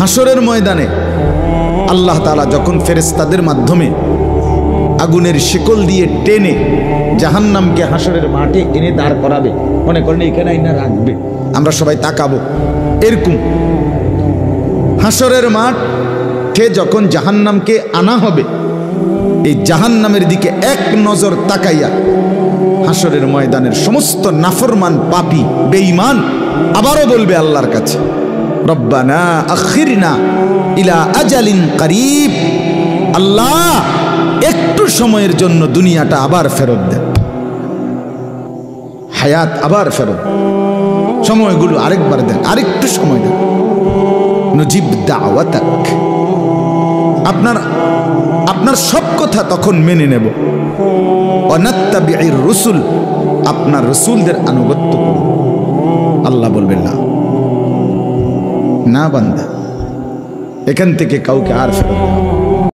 হাসরের ময়দানে আল্লাহ তাআলা যখন ফেরেশতাদের মাধ্যমে আগুনের শিকল দিয়ে টেনে জাহান্নামকে হাসরের মাঠে এনে দাঁড় করাবে, মনে করেন এখানে আইনা রাখবে, আমরা সবাই তাকাবো, এরকম হাসরের মাঠে যখন জাহান্নামকে আনা হবে, এই জাহান্নামের দিকে এক নজর তাকাইয়া হাসরের ময়দানের সমস্ত নাফরমান পাপী বেঈমান আবারও বলবে আল্লাহর কাছে, রব্বানা আখিরনা ইলা আজালিন করিব, আল্লাহ একটু সময়ের জন্য দুনিয়াটা আবার ফেরত দেন, হায়াত আবার ফেরত, সময়গুলো আরেকবার দেন, আরেকটু সময় দেন, নজিব দাওয়াতাক, আপনার সব কথা তখন মেনে নেব, অনাত্তাবিউর রসুল, আপনার রসুলদের আনুগত্য করব। আল্লাহ বলবেন না, না বান্দা, এখান থেকে কাউকে আর ফেরত দেওয়া